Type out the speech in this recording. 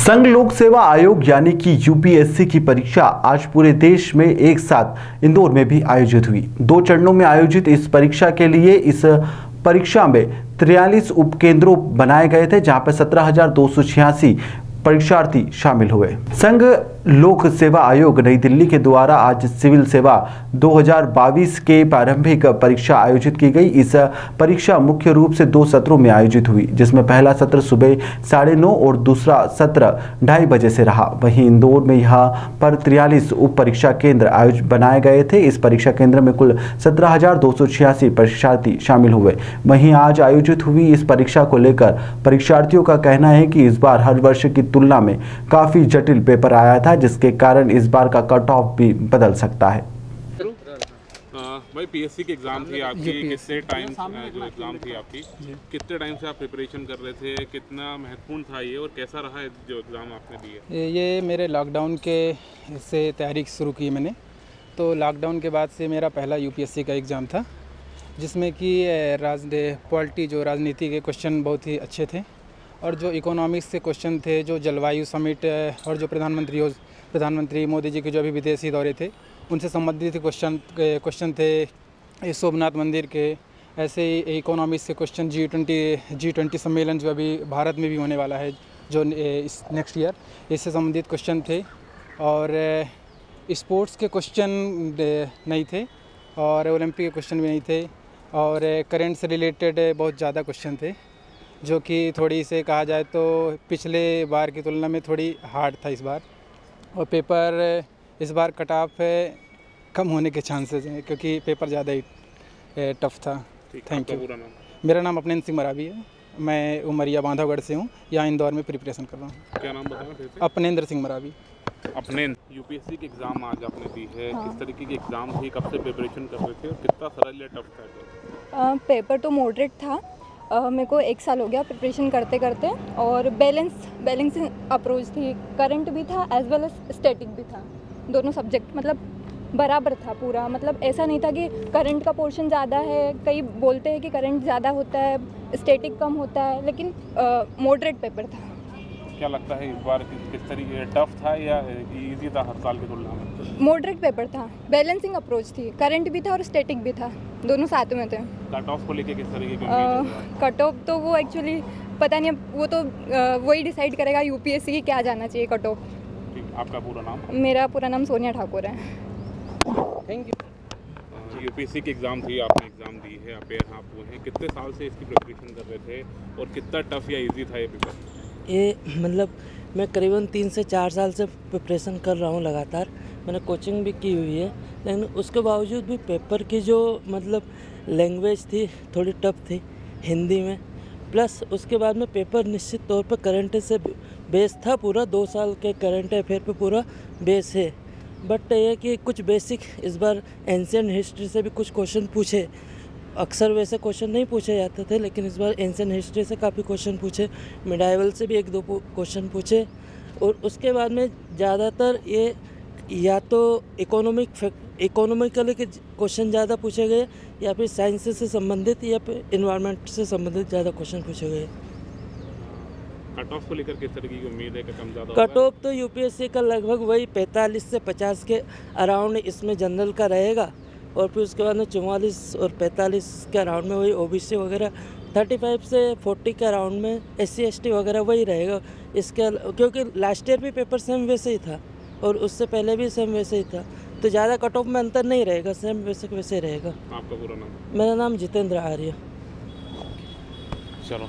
संघ लोक सेवा आयोग यानी कि यूपीएससी की परीक्षा आज पूरे देश में एक साथ इंदौर में भी आयोजित हुई। 2 चरणों में आयोजित इस परीक्षा के लिए इस परीक्षा में 43 उपकेंद्रों बनाए गए थे, जहां पर 17,286 परीक्षार्थी शामिल हुए। संघ लोक सेवा आयोग नई दिल्ली के द्वारा आज सिविल सेवा 2022 के प्रारंभिक परीक्षा आयोजित की गई। इस परीक्षा मुख्य रूप से 2 सत्रों में आयोजित हुई, जिसमें पहला सत्र सुबह 9:30 और दूसरा सत्र 2:30 बजे से रहा। वहीं इंदौर में यहाँ पर 43 उप परीक्षा केंद्र आयोजित बनाए गए थे। इस परीक्षा केंद्र में कुल 17,286 परीक्षार्थी शामिल हुए। वहीं आज आयोजित हुई इस परीक्षा को लेकर परीक्षार्थियों का कहना है कि इस बार हर वर्ष की तुलना में काफी जटिल पेपर आया था, जिसके कारण इस बार का कट ऑफ भी बदल सकता है। भाई पीएससी की एग्ज़ाम थी आपकी, कितने टाइम जो एग्ज़ाम थी आपकी, कितने टाइम से आप प्रिपरेशन कर रहे थे, कितना महत्वपूर्ण था ये और कैसा रहा है जो एग्ज़ाम आपने दिया? ये मेरे लॉकडाउन के से तैयारी शुरू की मैंने। तो लॉकडाउन के बाद से मेरा पहला यूपीएससी का एग्ज़ाम था, जिसमें कि पॉलिटी जो राजनीति के क्वेश्चन बहुत ही अच्छे थे और जो इकोनॉमिक्स के क्वेश्चन थे, जो जलवायु समिट और जो प्रधानमंत्री मोदी जी के जो अभी विदेशी दौरे थे उनसे संबंधित क्वेश्चन थे। सोमनाथ मंदिर के ऐसे ही इकोनॉमिक्स के क्वेश्चन, G20 सम्मेलन जो अभी भारत में भी होने वाला है जो इस नेक्स्ट ईयर, इससे संबंधित क्वेश्चन थे। और स्पोर्ट्स के क्वेश्चन नहीं थे और ओलंपिक के क्वेश्चन भी नहीं थे और करंट से रिलेटेड बहुत ज़्यादा क्वेश्चन थे, जो कि थोड़ी से कहा जाए तो पिछले बार की तुलना में थोड़ी हार्ड था इस बार। और पेपर इस बार कट ऑफ कम होने के चांसेस हैं, क्योंकि पेपर ज़्यादा ही टफ था। Thank you. मेरा नाम अपनेंद्र सिंह मरावी है। मैं उमरिया बांधवगढ़ से हूँ, यहाँ इंदौर में प्रिपरेशन कर रहा हूँ। क्या नाम बताना फिर से? अपनेंद्र सिंह मरावी। अपनेंद्र, यूपीएससी की एग्ज़ाम आज आपने दी है। हाँ। किस तरीके की एग्ज़ाम थी, कब से प्रिपरेशन कर रहे थे और कितना सरल या टफ था? पेपर तो मॉडरेट था। मेरे को 1 साल हो गया प्रिपरेशन करते करते, और बैलेंसिंग अप्रोच थी। करंट भी था एज वेल एज स्टैटिक भी था। दोनों सब्जेक्ट मतलब बराबर था पूरा। मतलब ऐसा नहीं था कि करंट का पोर्शन ज़्यादा है, कई बोलते हैं कि करंट ज़्यादा होता है, स्टैटिक कम होता है, लेकिन मॉडरेट पेपर था। क्या लगता है इस बार किस तरीके टफ था या इजी था हर साल की तुलना में? मॉडरेट पेपर था, बैलेंसिंग अप्रोच थी, करंट भी था और स्टैटिक भी था, दोनों साथ में थे। कट ऑफ को लेके किस तरीके की? कट ऑफ तो वो एक्चुअली पता नहीं, वो तो वही डिसाइड करेगा यूपीएससी की क्या जाना चाहिए कट ऑफ। आपका पूरा नाम? मेरा पूरा नाम सोनिया ठाकुर है। Thank you. यूपीएससी की एग्ज़ाम थी, आपने एग्ज़ाम दी है, आप यहाँ हुए हैं। कितने साल से इसकी प्रिपरेशन कर रहे थे और कितना टफ या इजी था ये पेपर? ये मतलब मैं करीबन 3 से 4 साल से प्रिपरेशन कर रहा हूँ लगातार। मैंने कोचिंग भी की हुई है, लेकिन उसके बावजूद भी पेपर की जो मतलब लैंग्वेज थी थोड़ी टफ थी हिंदी में। प्लस उसके बाद में पेपर निश्चित तौर पर करंट से बेस था, पूरा 2 साल के करंट अफेयर पे पूरा बेस है। बट ये कि कुछ बेसिक इस बार एंशिएंट हिस्ट्री से भी कुछ क्वेश्चन पूछे। अक्सर वैसे क्वेश्चन नहीं पूछे जाते थे, लेकिन इस बार एंशिएंट हिस्ट्री से काफ़ी क्वेश्चन पूछे, मिडाइवल से भी 1-2 क्वेश्चन पूछे। और उसके बाद में ज़्यादातर ये या तो इकोनॉमिकली के क्वेश्चन ज़्यादा पूछे गए, या फिर साइंस से संबंधित या फिर इन्वायरमेंट से संबंधित ज़्यादा क्वेश्चन पूछे गए। कट ऑफ को लेकर किस तरीके की उम्मीद है कि कम ज़्यादा? कट ऑफ तो यूपीएससी का लगभग वही 45 से 50 के अराउंड इसमें जनरल का रहेगा, और फिर उसके बाद में 44 और 45 के अराउंड में वही ओबीसी वगैरह, 35 से 40 के अराउंड में SC ST वगैरह वही रहेगा। इसके क्योंकि लास्ट ईयर भी पेपर सेम वैसे ही था और उससे पहले भी सेम वैसे ही था, तो ज़्यादा कट ऑफ में अंतर नहीं रहेगा, सेम वैसे ही रहेगा। आपका पूरा नाम? मेरा नाम जितेंद्र आर्य। चलो।